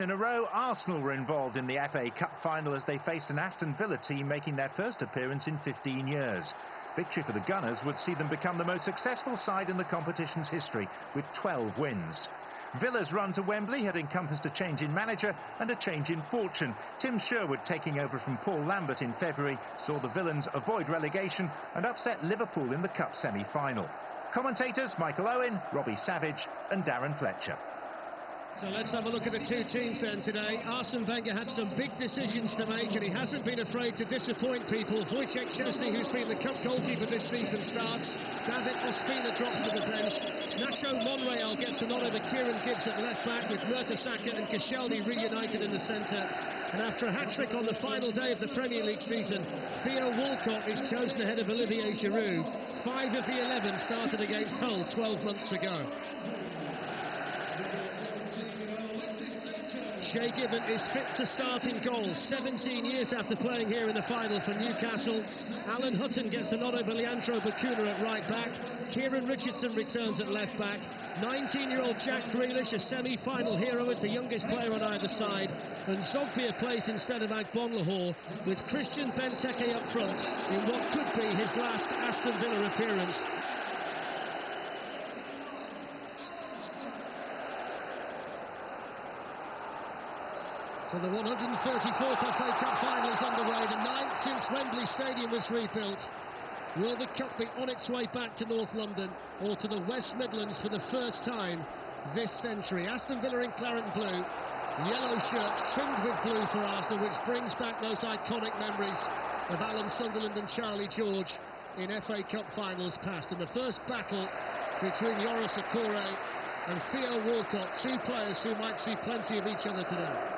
In a row, Arsenal were involved in the FA Cup final as they faced an Aston Villa team making their first appearance in 15 years. Victory for the Gunners would see them become the most successful side in the competition's history, with 12 wins. Villa's run to Wembley had encompassed a change in manager and a change in fortune. Tim Sherwood, taking over from Paul Lambert in February, saw the Villains avoid relegation and upset Liverpool in the Cup semi-final. Commentators Michael Owen, Robbie Savage and Darren Fletcher. So let's have a look at the two teams then today. Arsene Wenger had some big decisions to make and he hasn't been afraid to disappoint people. Wojciech Szczesny, who's been the cup goalkeeper this season, starts. David Ospina drops to the bench. Nacho Monreal gets the nod over Kieran Gibbs at left back, with Mertesacker and Koscielny reunited in the centre. And after a hat-trick on the final day of the Premier League season, Theo Walcott is chosen ahead of Olivier Giroud. 5 of the 11 started against Hull 12 months ago. Shay Given is fit to start in goal 17 years after playing here in the final for Newcastle. Alan Hutton gets the nod over Leandro Bacuna at right back. Kieran Richardson returns at left back. 19-year-old Jack Grealish, a semi-final hero, is the youngest player on either side. And Zogbia plays instead of Agbonlahor, with Christian Benteke up front in what could be his last Aston Villa appearance. So the 134th FA Cup final is underway, the 9th since Wembley Stadium was rebuilt. Will the Cup be on its way back to North London or to the West Midlands for the first time this century? Aston Villa in claret and blue, yellow shirts trimmed with blue for Arsenal, which brings back those iconic memories of Alan Sunderland and Charlie George in FA Cup finals past. And the first battle between Yoris Akore and Theo Walcott, two players who might see plenty of each other today.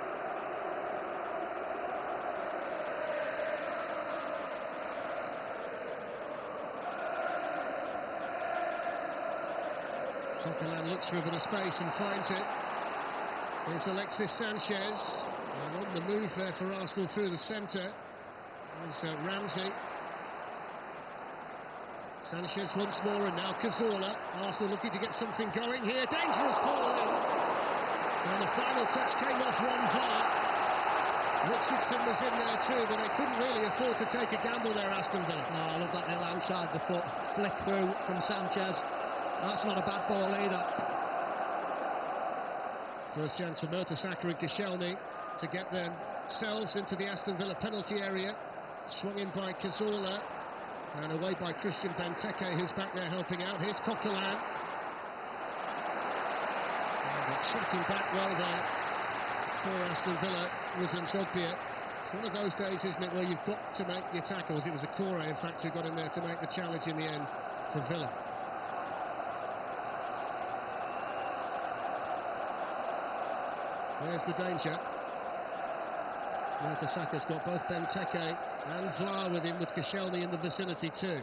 Coquelin looks for a bit of space and finds it. Here's Alexis Sanchez, and on the move there for Arsenal through the centre. There's Ramsey. Sanchez once more, and now Cazorla. Arsenal looking to get something going here. Dangerous ball in. And the final touch came off one VAR. Richardson was in there too, but they couldn't really afford to take a gamble there, Aston Villa. No, I love that little outside the foot flick through from Sanchez. That's not a bad ball either. First chance for Mertesacker and Koscielny to get themselves into the Aston Villa penalty area. Swung in by Cazorla and away by Christian Benteke, who's back there helping out. Here's Coquelin. Checking back well there for Aston Villa was Zogbia. It's one of those days, isn't it, where you've got to make your tackles. It was Akore, in fact, who got in there to make the challenge in the end for Villa. There's the danger. Mertesacker's got both Benteke and Vlaar with him, with Koscielny in the vicinity too.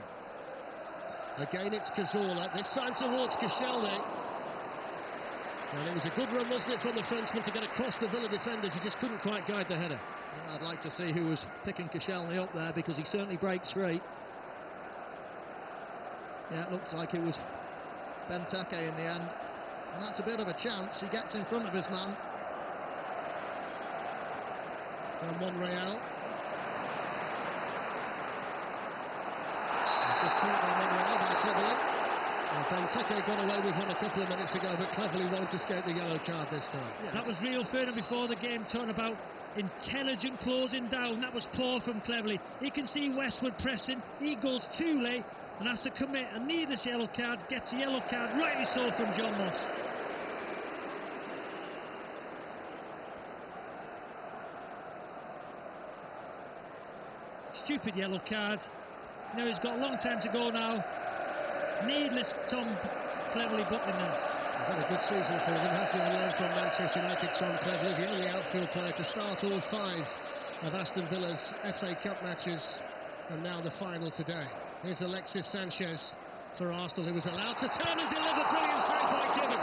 Again it's Cazorla, this time towards Koscielny. And it was a good run, wasn't it, from the Frenchman to get across the Villa defenders. He just couldn't quite guide the header. Well, I'd like to see who was picking Koscielny up there, because he certainly breaks free. Yeah, it looks like it was Benteke in the end. And that's a bit of a chance. He gets in front of his man. And Monreal. Just caught by Monreal very cleverly. And Benteke got away with one a couple of minutes ago, but cleverly won't escape the yellow card this time. Yeah, that was real fair before the game, talking about intelligent closing down. That was poor from Cleverly. He can see Westwood pressing, he goes too late and has to commit a needless yellow card, gets a yellow card, rightly so, from John Moss. Stupid yellow card. Now he's got a long time to go now. Needless Tom Cleverly butting there. A very good season for him, hasn't he, on loan from Manchester United, Tom Cleverly, the only outfield player to start all 5 of Aston Villa's FA Cup matches, and now the final today. Here's Alexis Sanchez for Arsenal, who was allowed to turn and deliver. Brilliant save by Given.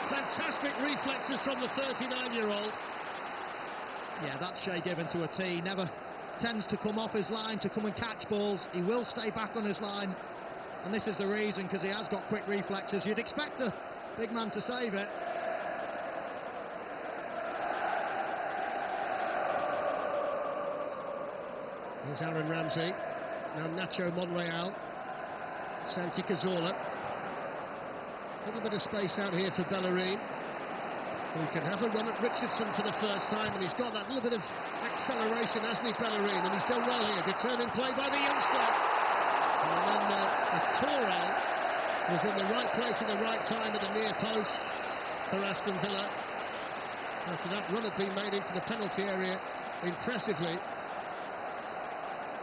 Fantastic reflexes from the 39-year-old. Yeah, that's Shay Given to a T. Never tends to come off his line to come and catch balls. He will stay back on his line, and this is the reason, because he has got quick reflexes. You'd expect the big man to save it. Here's Aaron Ramsey. Now Nacho Monreal. Santi Cazorla. A little bit of space out here for Bellerin, who can have a run at Richardson for the first time, and he's got that little bit of acceleration, hasn't he, Bellerin? And he's done well here. Determined play by the youngster. And then Torre was in the right place at the right time at the near post for Aston Villa. After that run had been made into the penalty area impressively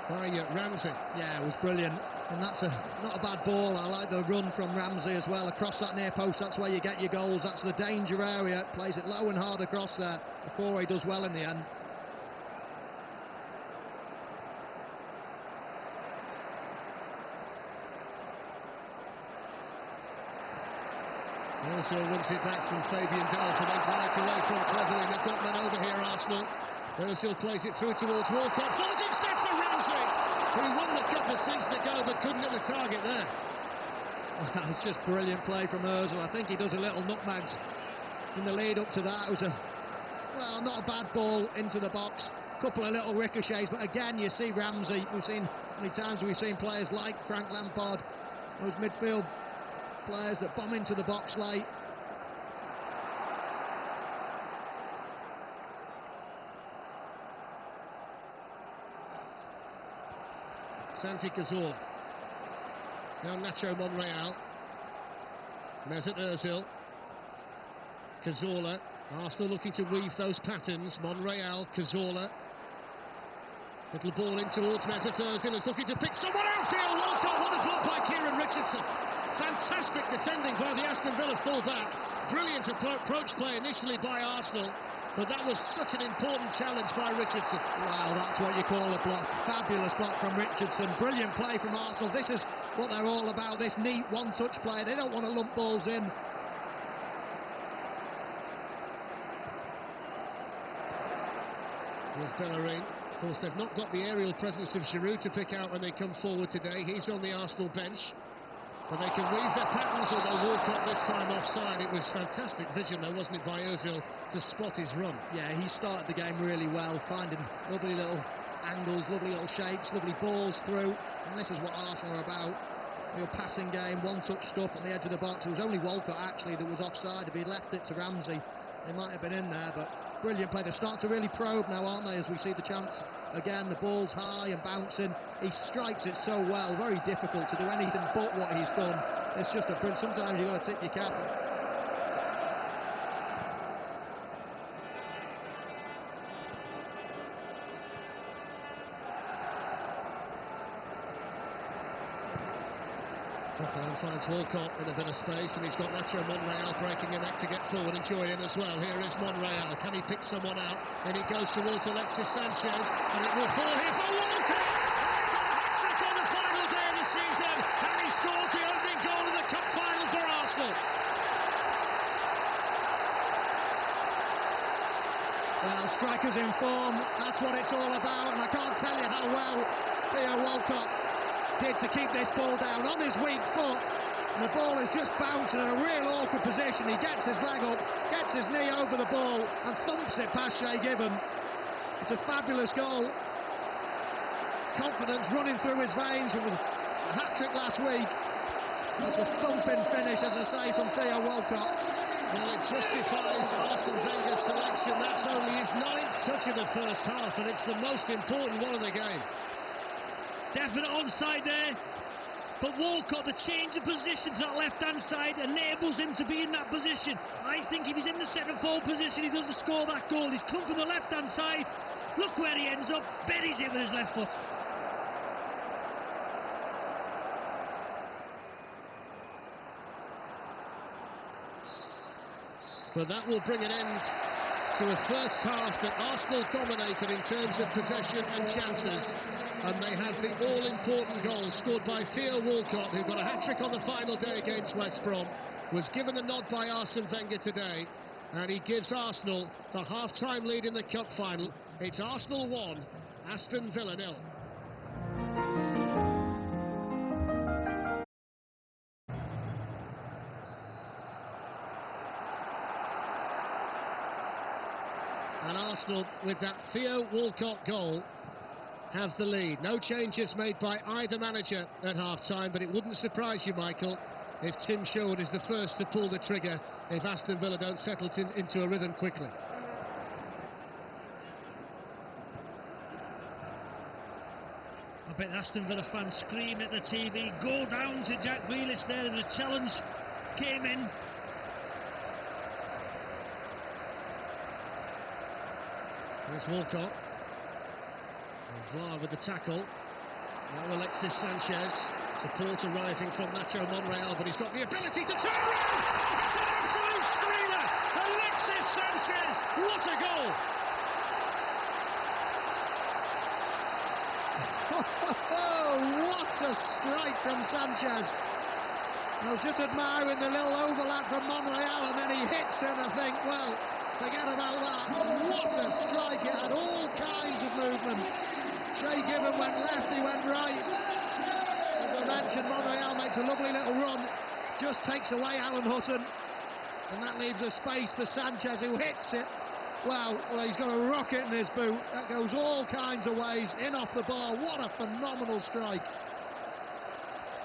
by Ramsey. Yeah, it was brilliant. And that's not a bad ball. I like the run from Ramsey as well, across that near post. That's where you get your goals. That's the danger area. Plays it low and hard across there. Corey does well in the end. Ozil wins it back from Fabian Delph, and then glides away from cleverly. They've got men over here, Arsenal. Ozil plays it through towards Walcott. Falls instead for Ramsey, who won the cup a season ago but couldn't hit the target there. It's just brilliant play from Ozil. I think he does a little nutmegs in the lead up to that. It was well, not a bad ball into the box. A couple of little ricochets, but again, you see Ramsey. We've seen many times players like Frank Lampard, those midfield players that bomb into the box late. Santi Cazorla. Now Nacho Monreal. Mesut Ozil. Cazorla. Arsenal looking to weave those patterns. Monreal, Cazorla. Little ball in towards Mesut Ozil, is looking to pick someone outfield. Walcott, what a block by Kieran Richardson. Fantastic defending by the Aston Villa full-back. Brilliant approach play initially by Arsenal, but that was such an important challenge by Richardson. Wow, that's what you call a block. Fabulous block from Richardson. Brilliant play from Arsenal. This is what they're all about, this neat one-touch play. They don't want to lump balls in. Here's Bellerin. Of course, they've not got the aerial presence of Giroud to pick out when they come forward today. He's on the Arsenal bench. But they can weave their patterns, although Walcott this time offside. It was fantastic vision, though, wasn't it, by Ozil to spot his run. Yeah, he started the game really well, finding lovely little angles, lovely little shapes, lovely balls through. And this is what Arsenal are about. Real passing game, one-touch stuff on the edge of the box. It was only Walcott, actually, that was offside. If he'd left it to Ramsey, they might have been in there, but brilliant play. They're starting to really probe now, aren't they, as we see the chance. Again, the ball's high and bouncing. He strikes it so well, very difficult to do anything but what he's done. It's just a brilliant. Sometimes you've got to tip your cap. Coquelin finds Walcott in a bit of space, and he's got Nacho Monreal breaking a neck to get forward and join in as well. Here is Monreal. Can he pick someone out? And he goes towards Alexis Sanchez, and it will fall here for Walcott! Hat-trick on the final day of the season, and he scores the opening goal in the cup final for Arsenal. Well, strikers in form, that's what it's all about, and I can't tell you how well Theo Walcott did to keep this ball down on his weak foot, and the ball is just bouncing in a real awkward position. He gets his leg up, gets his knee over the ball and thumps it past Shay Given. It's a fabulous goal. Confidence running through his veins. It was a hat-trick last week. It's a thumping finish, as I say, from Theo Walcott. Well, it justifies Arsene Wenger's selection. That's only his 9th touch of the first half, and it's the most important one of the game. Definite onside there, but Walcott, the change of positions that left-hand side enables him to be in that position. I think if he's in the centre-forward position, he doesn't score that goal. He's come from the left-hand side. Look where he ends up, buries it with his left foot. But that will bring an end to a first half that Arsenal dominated in terms of possession and chances, and they had the all-important goal scored by Theo Walcott, who got a hat-trick on the final day against West Brom, was given a nod by Arsene Wenger today, and he gives Arsenal the half-time lead in the cup final. It's Arsenal 1, Aston Villa 0. And Arsenal, with that Theo Walcott goal, have the lead. No changes made by either manager at half-time, but it wouldn't surprise you, Michael, if Tim Sherwood is the first to pull the trigger if Aston Villa don't settle into a rhythm quickly. I bet Aston Villa fans scream at the TV, go down to Jack Grealish there. The challenge came in. There's Walcott. Vlaar with the tackle. Now Alexis Sanchez. Support arriving from Nacho Monreal, but he's got the ability to turn around. It's an absolute screamer. Alexis Sanchez. What a goal. What a strike from Sanchez. I was just admiring the little overlap from Monreal, and then he hits it, and I think, well, forget about that. What a strike. It had all kinds of movement. Shay Given went left, he went right. As I mentioned, Monreal makes a lovely little run, just takes away Alan Hutton, and that leaves a space for Sanchez, who hits it. Well, he's got a rocket in his boot. That goes all kinds of ways, in off the bar. What a phenomenal strike.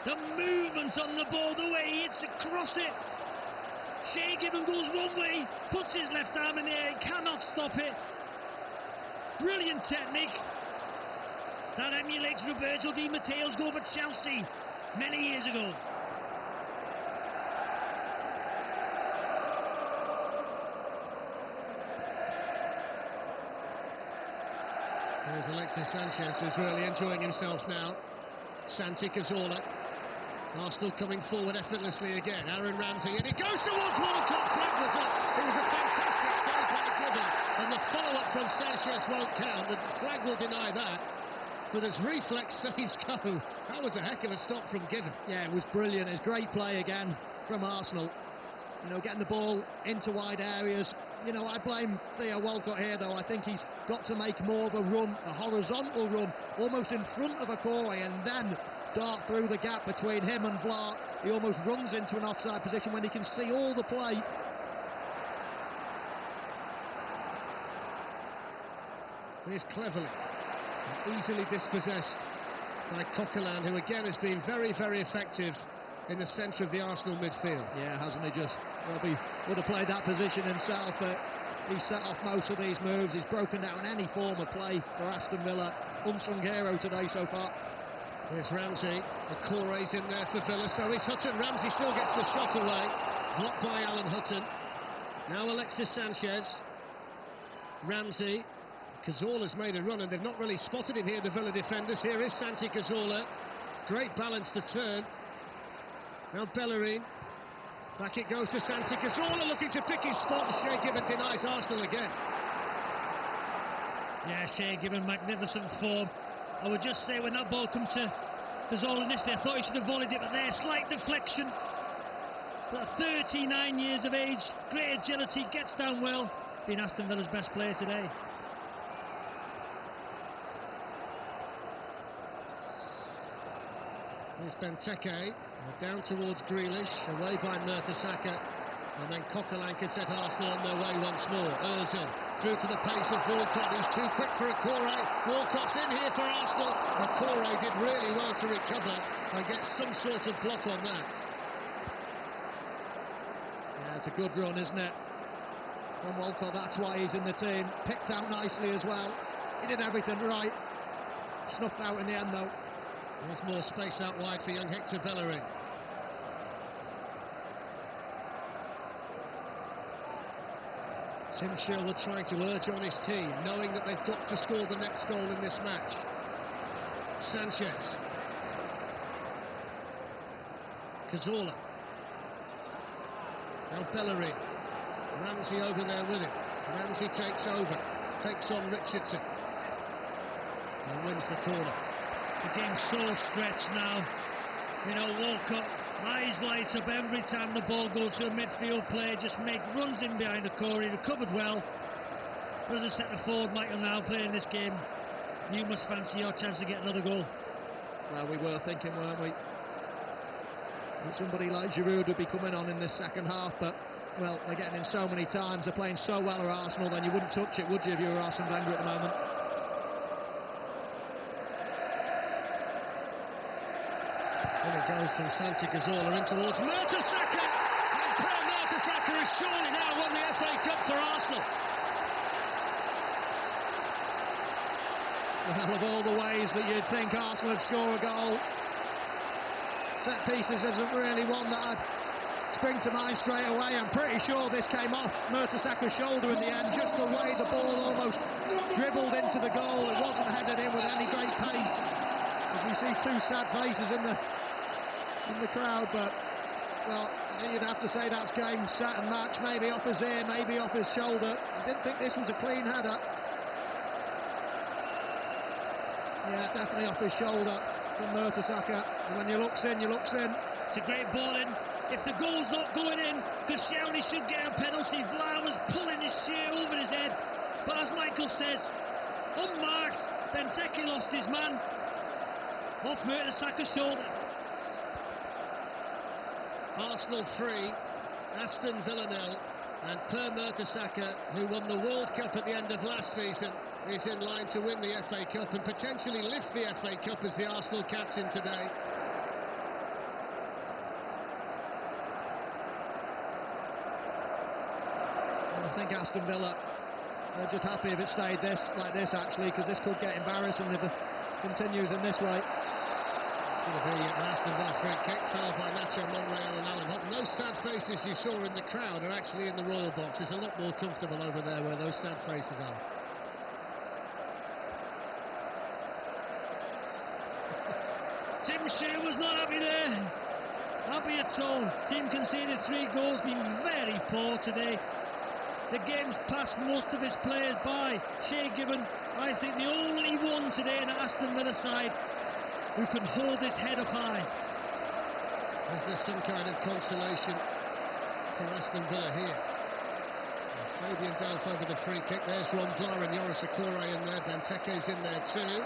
The movement on the ball, the way he hits across it. Shay Given goes one way, puts his left arm in the air, he cannot stop it. Brilliant technique. That emulates Roberto Di Matteo's goal for Chelsea many years ago. There's Alexis Sanchez, who's really enjoying himself now. Santi Cazorla. Arsenal coming forward effortlessly again. Aaron Ramsey, and it goes towards Walcott. Flag was up. It was a fantastic save by Given, and the follow-up from Sanchez won't count. The flag will deny that. But as reflex saves go, that was a heck of a stop from Given. Yeah, it was brilliant. It's great play again from Arsenal. You know, getting the ball into wide areas. You know, I blame Theo Walcott here, though. I think he's got to make more of a run, a horizontal run, almost in front of Akore, and then dart through the gap between him and Vlaar. He almost runs into an offside position when he can see all the play. Here's Cleverly, easily dispossessed by Coquelin, who again has been very, very effective in the centre of the Arsenal midfield. Yeah, hasn't he just? Well, he would have played that position himself, but he's set off most of these moves. He's broken down any form of play for Aston Villa. Unsung hero today so far. There's Ramsey. Akore's in there for Villa, so is Hutton. Ramsey still gets the shot away. Blocked by Alan Hutton. Now Alexis Sanchez. Ramsey. Cazorla's made a run, and they've not really spotted him here, the Villa defenders. Here is Santi Cazorla. Great balance to turn. Now Bellerin. Back it goes to Santi Cazorla, looking to pick his spot. Shay Given denies Arsenal again. Yeah, Shay Given, magnificent form. I would just say when that ball comes to Cazorla initially, I thought he should have volleyed it, but there, slight deflection. But 39 years of age, great agility, gets down well. Been Aston Villa's best player today. Here's Benteke, down towards Grealish, away by Mertesacker, and then Coquelin could set Arsenal on their way once more. Ozil through to the pace of Walcott, who's too quick for Akore. Walcott's in here for Arsenal. Akore did really well to recover and get some sort of block on that. Yeah, it's a good run, isn't it? From Walcott, that's why he's in the team. Picked out nicely as well. He did everything right. Snuffed out in the end, though. There's more space out wide for young Hector Bellerin. Tim Sherwood trying to urge on his team, knowing that they've got to score the next goal in this match. Sanchez. Cazorla. Now Bellerin. Ramsey over there with him. Ramsey takes over. Takes on Richardson. And wins the corner. The game's so stretched now. You know, Walcott, eyes light up every time the ball goes to a midfield player, just runs in behind the core. He recovered well. But as a centre forward, Michael, now playing this game, you must fancy your chance to get another goal. Well, we were thinking, weren't we? That somebody like Giroud would be coming on in this second half, but, well, they're getting in so many times. They're playing so well at Arsenal, then you wouldn't touch it, would you, if you were Arsene Wenger at the moment? And it goes from Santi Cazorla in towards Mertesacker. And Per Mertesacker has surely now won the FA Cup for Arsenal. Well, of all the ways that you'd think Arsenal would score a goal, set pieces isn't really one that I'd spring to mind straight away. I'm pretty sure this came off Mertesacker's shoulder in the end, just the way the ball almost dribbled into the goal. It wasn't headed in with any great pace, as we see two sad faces in the crowd. But, well, you'd have to say that's game, set and match. Maybe off his ear, maybe off his shoulder. I didn't think this was a clean header. Yeah, definitely off his shoulder from Mertesacker. And when you looks in, It's a great ball in. If the goal's not going in, Koscielny should get a penalty. Vlaar was pulling his shirt over his head. But as Michael says, unmarked, Benteke lost his man. Off Mertesacker's shoulder. Arsenal 3, Aston Villa 0, and Per Mertesacker, who won the World Cup at the end of last season, is in line to win the FA Cup and potentially lift the FA Cup as the Arsenal captain today. I think Aston Villa are just happy if it stayed like this actually, because this could get embarrassing if it continues in this way. It's going to be an Aston Villa free kick, fouled by Nacho Monreal and Alan Holt. Those sad faces you saw in the crowd are actually in the Royal box. It's a lot more comfortable over there where those sad faces are. Tim Shear was not happy there. Happy at all. Team conceded 3 goals, been very poor today. The game's passed most of his players by. Shea Given, I think the only one today in the Aston Villa side who can hold his head up high. Is there some kind of consolation for Aston Villa here? Fabian Delph over the free kick. There's Ron Vlaar and Yoris Akore in there. Benteke's in there too.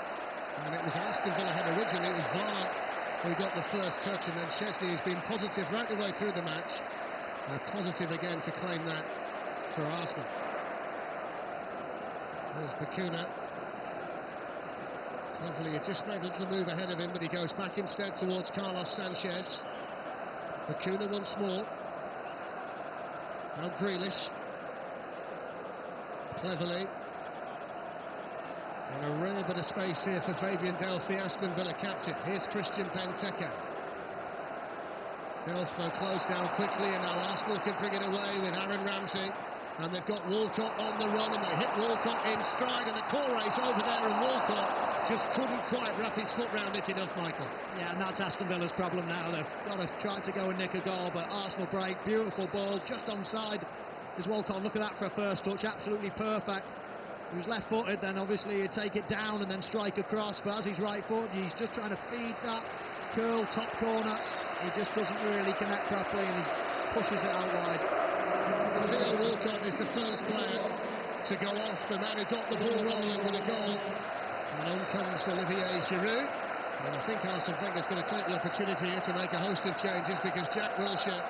And it was Aston Villa head originally. It was Vlaar who got the first touch, and then Szczesny has been positive right the way through the match. Positive again to claim that for Arsenal. There's Bakuna. Cleverly, he just made a little move ahead of him, but he goes back instead towards Carlos Sanchez. Bakuna once more. Now Grealish. Cleverly. And a rare bit of space here for Fabian Delph, the Aston Villa captain. Here's Christian Benteke. Delph closed down quickly, and now Arsenal can bring it away with Aaron Ramsey. And they've got Walcott on the run, and they hit Walcott in stride, and Akore's over there, and Walcott just couldn't quite wrap his foot round it enough, Michael. Yeah, and that's Aston Villa's problem now. They've got to try to go and nick a goal, but Arsenal break, beautiful ball, just onside. Is Walcott, look at that for a first touch, absolutely perfect. He was left-footed, then obviously he'd take it down and then strike across, but as he's right-footed, he's just trying to feed that curl top corner. He just doesn't really connect properly, and he pushes it out wide. Theo Walcott is the first player to go off, the man who got the ball rolling with a goal. And on comes Olivier Giroud. And I think Arsene Wenger's going to take the opportunity here to make a host of changes, because Jack Wilshere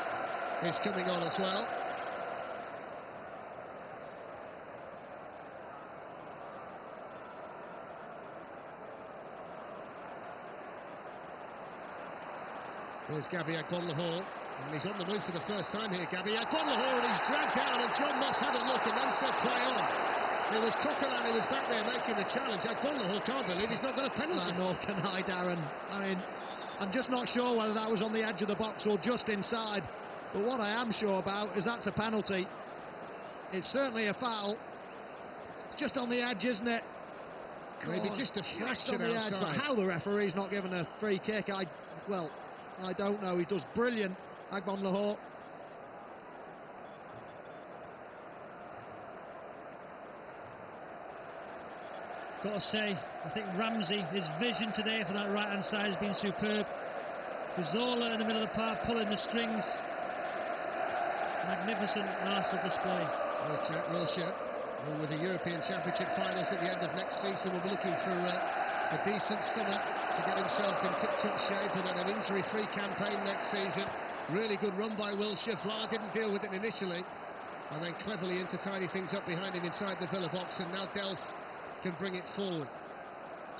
is coming on as well. Here's Gabby Agbonlahor, and he's on the move for the first time here. Gabby Agbonlahor, and he's dragged down, and John Moss had a look and then said play on. It was Coquelin who was back there making the challenge. Agbonlahor can't believe he's not got a penalty. Nor can I, Darren. I mean, I'm just not sure whether that was on the edge of the box or just inside. But what I am sure about is that's a penalty. It's certainly a foul. It's just on the edge, isn't it? Maybe just a fraction on the outside. edge, but how the referee's not given a free kick, I don't know. He does brilliant, Agbonlahor. Got to say, I think Ramsey, his vision today for that right-hand side has been superb. Cazorla in the middle of the park pulling the strings. Magnificent Arsenal display. There's Jack Wilshere, along with the European Championship finals at the end of next season. We'll be looking for a decent summer to get himself in tip-top shape, and then an injury-free campaign next season. Really good run by Wilshere. Vlaar didn't deal with it initially, and then cleverly in to tidy things up behind him inside the Villa box, and now Delph can bring it forward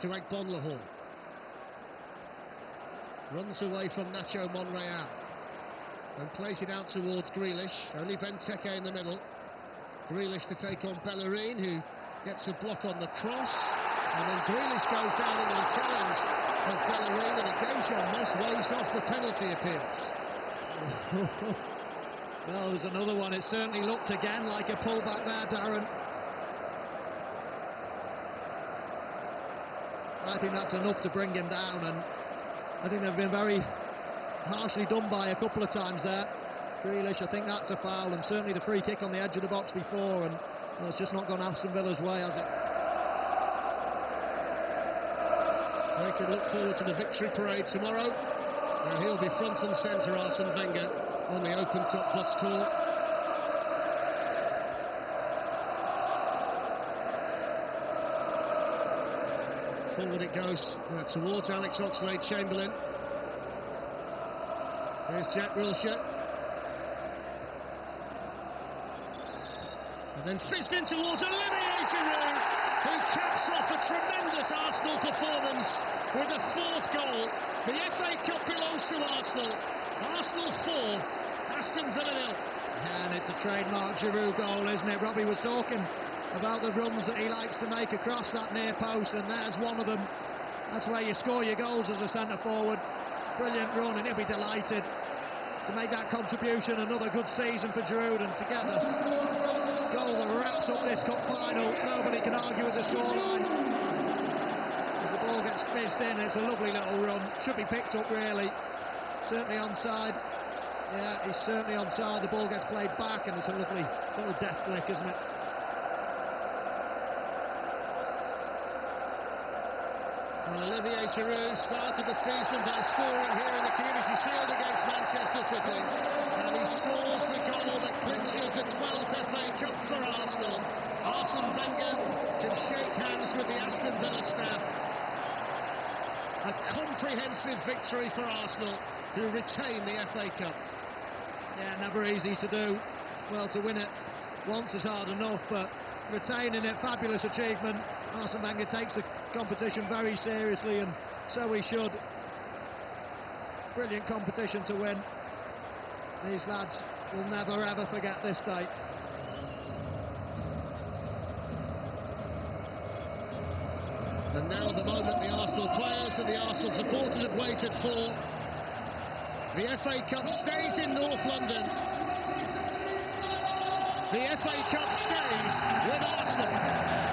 to Agbonlahor. Runs away from Nacho Monreal and plays it out towards Grealish. Only Benteke in the middle. Grealish to take on Bellerin, who gets a block on the cross. And then Grealish goes down into the challenge of Bellerin, and again John Moss waves off the penalty appearance. Well, there's another one. It certainly looked again like a pullback there, Darren. I think that's enough to bring him down, and I think they've been very harshly done by a couple of times there. Grealish, I think that's a foul, and certainly the free kick on the edge of the box before, and well, it's just not gone Aston Villa's way, has it? They can look forward to the victory parade tomorrow. Now he'll be front and centre, Arsene Wenger, on the open-top bus tour. Forward it goes towards Alex Oxlade-Chamberlain. Here's Jack Wilshere. And then fizzed in towards Olivier Giroud, who caps off a tremendous Arsenal performance with a fourth goal. The FA Cup belongs to Arsenal. Arsenal 4, Aston Villa 0. And it's a trademark Giroud goal, isn't it? Robbie was talking about the runs that he likes to make across that near post, and there's one of them. That's where you score your goals as a centre forward. Brilliant run, and he'll be delighted to make that contribution. Another good season for Giroud, and together goal that wraps up this cup final. Nobody can argue with the scoreline. As the ball gets fizzed in, it's a lovely little run. Should be picked up, really. Certainly onside. Yeah, he's certainly onside. The ball gets played back, and it's a lovely little death flick, isn't it? Well, Olivier Giroud started the season by scoring here in the Community Shield against Manchester City, and he scores the goal that clinches the 12th FA Cup for Arsenal. Arsene Wenger can shake hands with the Aston Villa staff. A comprehensive victory for Arsenal, who retain the FA Cup. Yeah, never easy to do. Well, to win it once is hard enough, but retaining it, fabulous achievement. Arsene Wenger takes the competition very seriously, and so he should. Brilliant competition to win. These lads will never ever forget this day. And now the moment the Arsenal players and the Arsenal supporters have waited for. The FA Cup stays in North London. The FA Cup stays with Arsenal.